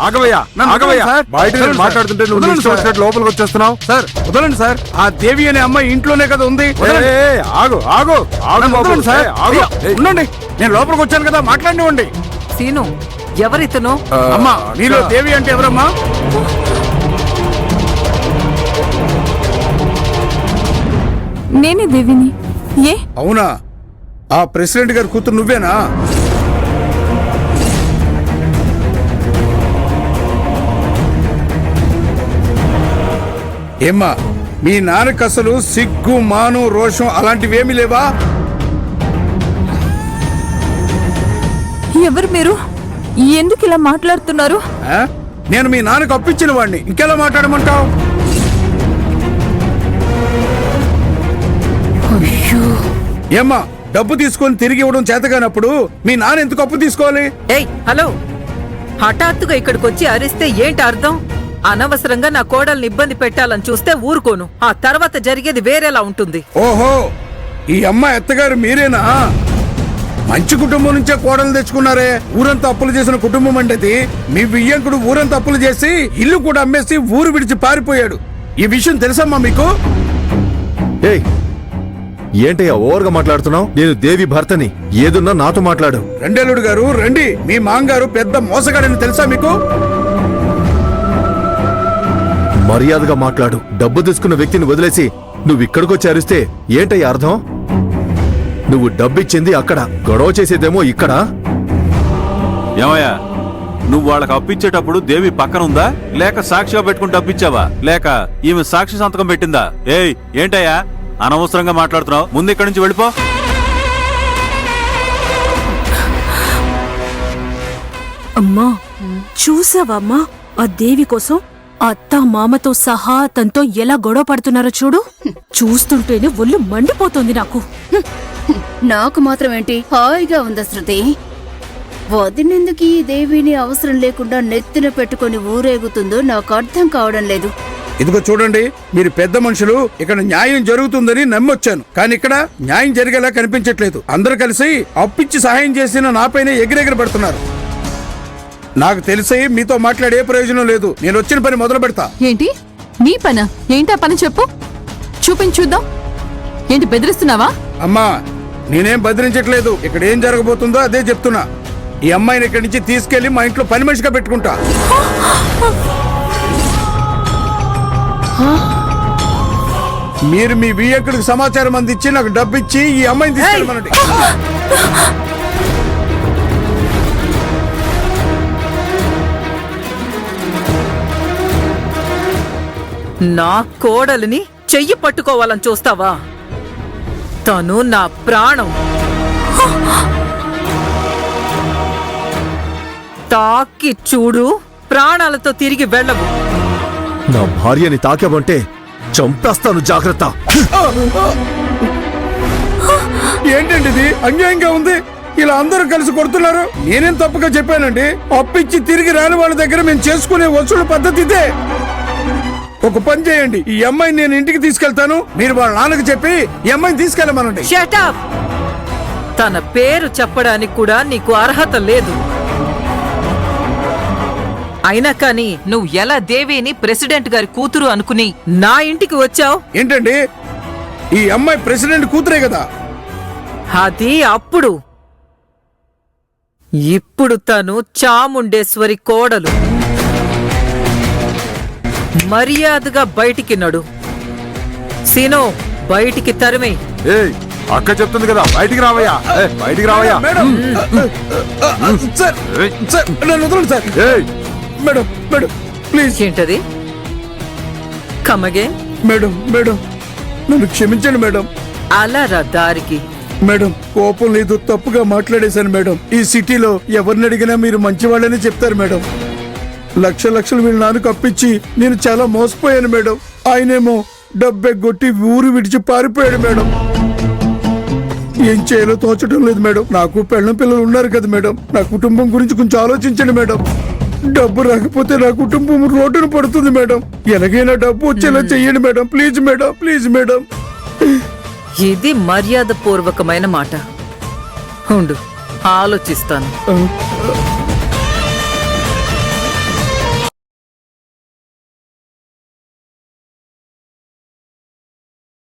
ఆగవయ్యా ఆగవయ్యా బయట నేను మాట్లాడుతుంటే నువ్వు ఇష్టం వచ్చినట్టు లోపలికి వచ్చేస్తున్నావు. సార్ వదలండి సార్, ఆ దేవి అనే అమ్మాయి ఇంట్లోనే కదా ఉంది. ఆగు ఆగు ఆగు వదలండి సార్, ఉండండి, నేను లోపలికి వచ్చాను కదా, మాట్లాడినివ్వండి. సీను, ఎవరితను? అమ్మా, నీలో దేవి అంటే ఎవరమ్మా? నేనే దేవిని. ఏ అవునా, ఆ ప్రెసిడెంట్ గారి కూతురు నువ్వేనా? ఏమ్మా, మీ నాన్నకు అసలు సిగ్గు మాను రోషం అలాంటివేమీ లేవా? ఎవరు మీరు? ఎందుకు ఇలా మాట్లాడుతున్నారు? నేను మీ నాన్నకు అప్పించిన వాడిని, ఇంకెలా మాట్లాడమంటావు? ఏమ్మా, డబ్బు తీసుకొని తిరిగి ఇవ్వడం చేతగానప్పుడు మీ నాన్న ఎందుకు అప్పు తీసుకోవాలి? ఏయ్ హలో, హఠాత్తుగా ఇక్కడికి వచ్చి అరిస్తే ఏంటి అర్థం? అనవసరంగా నా కోడల్ని ఇబ్బంది పెట్టాలని చూస్తే ఊరుకోను. ఆ తర్వాత జరిగేది వేరేలా ఉంటుంది. ఓహో, ఈ అమ్మాయి అత్తగారు మీరేనా? మంచి కుటుంబం నుంచే కోడలు తెచ్చుకున్నారే. ఊరంతా అప్పులు చేసిన కుటుంబం అంటే మీ వియ్యంకుడు ఊరంతా అప్పులు చేసి ఇల్లు కూడా అమ్మేసి ఊరు విడిచి పారిపోయాడు. ఈ విషయం తెలుసమ్మా మీకు? ఏంటయ్యా ఓవర్గా మాట్లాడుతున్నావు? నేను దేవి భర్తని, ఏదున్నా నాతో మాట్లాడు. రెండేలుడు గారు రండి, మీ మాంగారు పెద్ద మోసగాడని తెలుసా మీకు? మర్యాదగా మాట్లాడు. డబ్బు తీసుకున్న వ్యక్తిని వదిలేసి నువ్వు ఇక్కడికొచ్చి అరిస్తే ఏంటయ్యా అర్థం? నువ్వు డబ్బిచ్చింది అక్కడ, గొడవ చేసేదేమో ఇక్కడ. ఏమయ్యా, నువ్వు వాళ్ళకి అప్పిచ్చేటప్పుడు దేవి పక్కన ఉందా, లేక సాక్షిగా పెట్టుకుని డబ్బిచ్చావా, లేక ఈమె సాక్షి సంతకం పెట్టిందా? ఏయ్ ఏంటయ్యా అనవసరంగా మాట్లాడుతున్నావు? ముందు ఇక్కడి నుంచి వెళ్ళిపో. అమ్మా, చూసావమ్మా ఆ దేవి కోసం అత్త మామతో సహా తనతో ఎలా గొడవ పడుతున్నారో చూడు. చూస్తుంటేనే ఒళ్ళు మండిపోతుంది నాకు. నాకు మాత్రం ఏంటి, హాయిగా ఉందా శృతి? వదినెందుకు ఈ దేవిని అవసరం లేకుండా నెత్తిన పెట్టుకుని ఊరేగుతుందో నాకు అర్థం కావడం లేదు. ఇదిగో చూడండి, మీరు పెద్ద మనుషులు, ఇక్కడ న్యాయం జరుగుతుందని నమ్మొచ్చాను, కానీ ఇక్కడ న్యాయం జరిగేలా కనిపించట్లేదు. అందరూ కలిసి అప్పిచ్చి సహాయం చేసిన నాపైనే ఎగిరెగిరి పడుతున్నారు. నాకు తెలిసి మీతో మాట్లాడే ప్రయోజనం లేదు. నేను వచ్చిన పని మొదలు పెడతా. ఏంటి నీ పనా? ఏంటా పని చెప్పు, చూపించుద్దాం. ఏంటి బెదిరిస్తున్నావా? అమ్మా, నేనేం బెదిరించట్లేదు. ఇక్కడ ఏం జరగబోతుందో అదే చెప్తున్నా. ఈ అమ్మాయిని ఇక్కడి నుంచి తీసుకెళ్లి మా ఇంట్లో పని మనిషిగా పెట్టుకుంటా. మీరు మీ వియ్యకుడికి సమాచారం అందించి నాకు డబ్బు ఇచ్చి ఈ అమ్మాయిని తీసుకెళ్ళమనండి. నా కోడలిని చెయ్యి పట్టుకోవాలని చూస్తావా? తను నా ప్రాణం. తాకి చూడు, ప్రాణాలతో తిరిగి వెళ్ళవు. నా భార్యని తాకావంటే చంపేస్తాను, జాగ్రత్త. ఏంటండి ఇది? అన్యాయంగా ఉంది. ఇలా అందరూ కలిసి కొడుతున్నారు. నేనేం తప్పుగా చెప్పానండి? అప్పిచ్చి తిరిగి రాని వాళ్ళ దగ్గర మేము చేసుకునే వసూలు పద్ధతి ఇదే. ఒక పని చేయండి, ఈ అమ్మాయిని నేను ఇంటికి తీసుకెళ్తాను, మీరు వాళ్ళ నాన్నకి చెప్పి ఈ అమ్మాయిని తీసుకెళ్ళమనండి. Shut up! తన పేరు చెప్పడానికి కూడా నీకు అర్హత లేదు. అయినా కానీ నువ్వు ఎలా దేవిని ప్రెసిడెంట్ గారి కూతురు అనుకుని నా ఇంటికి వచ్చావు? ఏంటండి, ఈ అమ్మాయి ప్రెసిడెంట్ కూతురే కదా? అది అప్పుడు. ఇప్పుడు తను చాముండేశ్వరి కోడలు. మర్యాదగా బయటికి నడు. సీనో, బయటికి తరిమే. ఏయ్, అక్క చెప్తుంది కదా, బయటికి రావయ్యా. బయటికి రావయ్యా. మేడం, సార్, సార్, నన్ను వదలండి సార్. Madam, madam, please. ఏంటది? కమగే. మేడం, మేడం, నన్ను క్షమించండి మేడం. అలా రా దారికి. మేడం, కోపం లేదు, తప్పుగా మాట్లాడేశాను మేడం. ఈ సిటీలో ఎవరిని అడిగినా మీరు మంచివాళ్ళని చెప్తారు మేడం. లక్షలు వీళ్ళ నాన్నకు అప్పించి నేను చాలా మోసపోయాను మేడం. ఆయనేమో డబ్బెగ్గొట్టి ఊరు విడిచి పారిపోయాడు మేడం. ఏం చేయాలో తోచడం లేదు మేడం. నాకు పెళ్ళం పిల్లలు ఉన్నారు కదా మేడం. నా కుటుంబం గురించి కొంచెం ఆలోచించండి మేడం. డబ్బు రాకపోతే నా కుటుంబం రోడ్డున పడుతుంది మేడం. ఎలాగైనా డబ్బు వచ్చేలా చెయ్యండి madam. Please madam, please madam. ఇది మర్యాద పూర్వకమైన మాట. ఉండు, ఆలోచిస్తాను.